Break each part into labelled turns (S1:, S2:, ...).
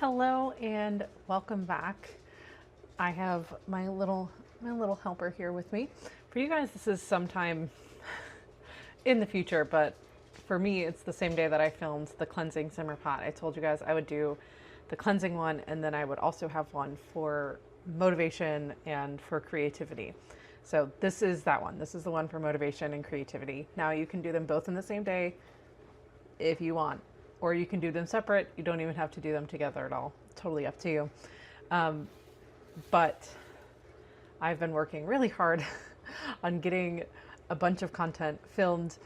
S1: Hello and welcome back. I have my little helper here with me. For you guys, this is sometime in the future, but for me, it's the same day that I filmed the cleansing simmer pot. I told you guys I would do the cleansing one, and then I would also have one for motivation and for creativity. So this is that one. This is the one for motivation and creativity. Now you can do them both in the same day if you want, or you can do them separate. You don't even have to do them together at all. Totally up to you. But I've been working really hard on getting a bunch of content filmed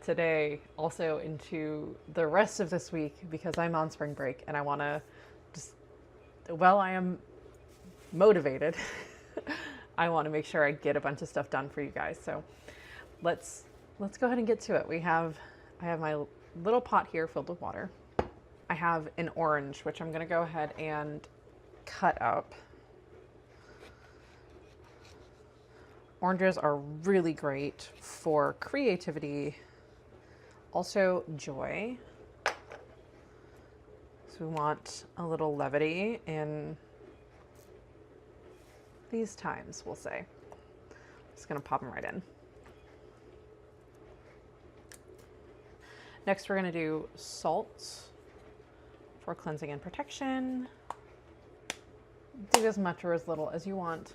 S1: today, also into the rest of this week, because I'm on spring break and I want to I am motivated. I want to make sure I get a bunch of stuff done for you guys. So let's go ahead and get to it. I have my little pot here filled with water. I have an orange, which I'm going to go ahead and cut up. Oranges are really great for creativity, also joy. So we want a little levity in these times, we'll say. Just going to pop them right in. Next, we're going to do salt for cleansing and protection. Do as much or as little as you want.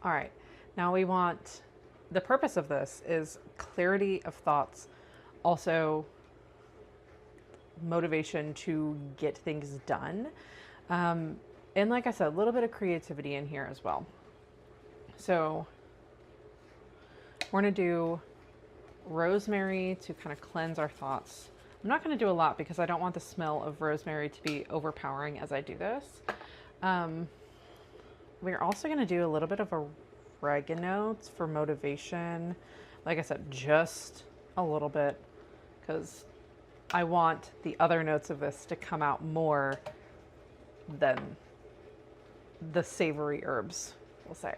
S1: All right, now we want, the purpose of this is clarity of thoughts, also motivation to get things done. And like I said, a little bit of creativity in here as well. So we're going to do rosemary to kind of cleanse our thoughts. I'm not going to do a lot because I don't want the smell of rosemary to be overpowering as I do this. We're also going to do a little bit of oregano for motivation. Like I said, just a little bit, because I want the other notes of this to come out more than the savory herbs, we'll say.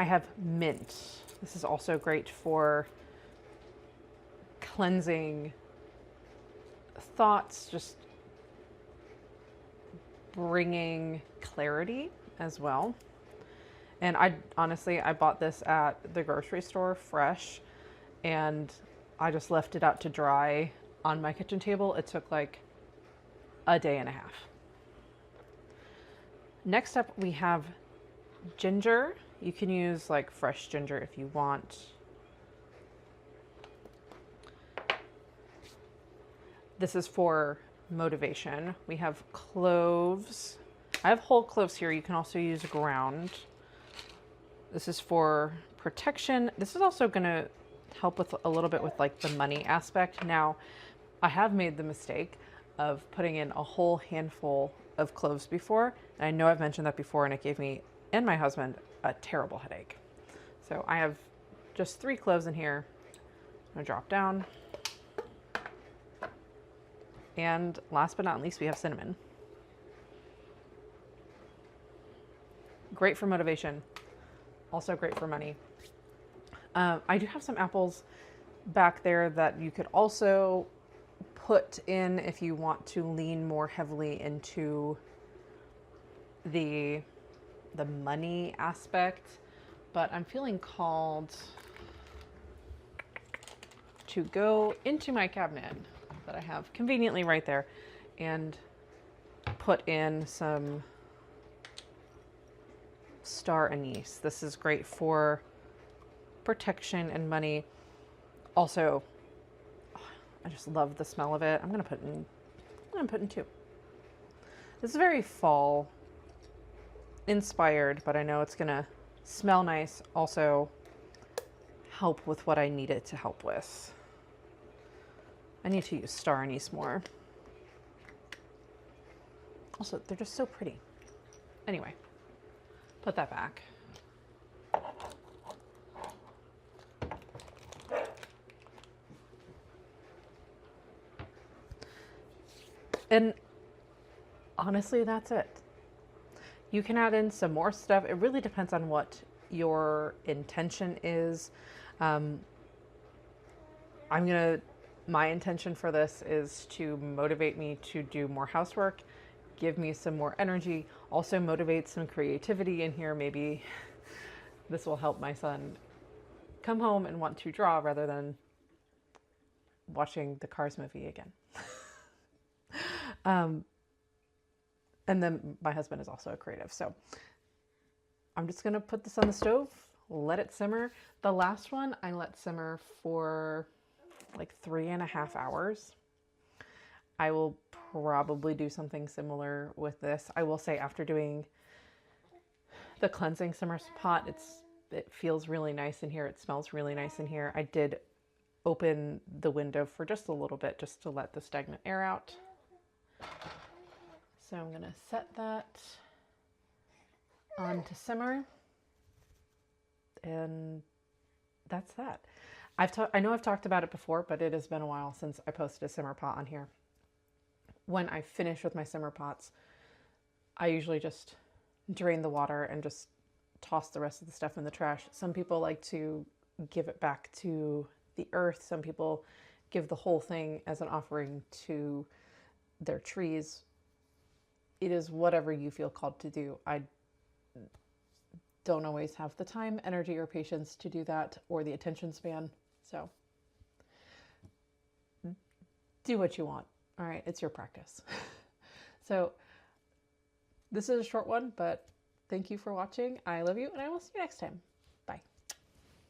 S1: I have mint. This is also great for cleansing thoughts, just bringing clarity as well. And I bought this at the grocery store fresh, and I just left it out to dry on my kitchen table. It took like a day and a half. Next up, we have ginger. You can use like fresh ginger if you want. This is for motivation. We have cloves. I have whole cloves here. You can also use ground. This is for protection. This is also going to help with a little bit with like the money aspect. Now, I have made the mistake of putting in a whole handful of cloves before. And I know I've mentioned that before, and it gave me and my husband a terrible headache. So I have just 3 cloves in here. I'm going to drop down. And last but not least, we have cinnamon. Great for motivation. Also great for money. I do have some apples back there that you could also put in if you want to lean more heavily into the money aspect. But I'm feeling called to go into my cabinet that I have conveniently right there and put in some star anise. This is great for protection and money. Also, I just love the smell of it. I'm gonna put in 2. This is very fall inspired, but I know it's gonna smell nice, also help with what I need it to help with. I need to use star anise more. Also, they're just so pretty. Anyway, put that back. And honestly, that's it. You can add in some more stuff. It really depends on what your intention is. I'm gonna My intention for this is to motivate me to do more housework, give me some more energy, also motivate some creativity in here. Maybe this will help my son come home and want to draw rather than watching the Cars movie again. And then my husband is also a creative. So I'm just going to put this on the stove, let it simmer. The last one I let simmer for like 3.5 hours. I will probably do something similar with this. I will say after doing the cleansing simmer pot, it feels really nice in here. It smells really nice in here. I did open the window for just a little bit just to let the stagnant air out. So I'm going to set that on to simmer. And that's that. I know I've talked about it before, but it has been a while since I posted a simmer pot on here. When I finish with my simmer pots, I usually just drain the water and just toss the rest of the stuff in the trash. Some people like to give it back to the earth. Some people give the whole thing as an offering to their trees. It is whatever you feel called to do. I don't always have the time, energy, or patience to do that, or the attention span. So do what you want. All right, it's your practice. So this is a short one, but thank you for watching. I love you, and I will see you next time.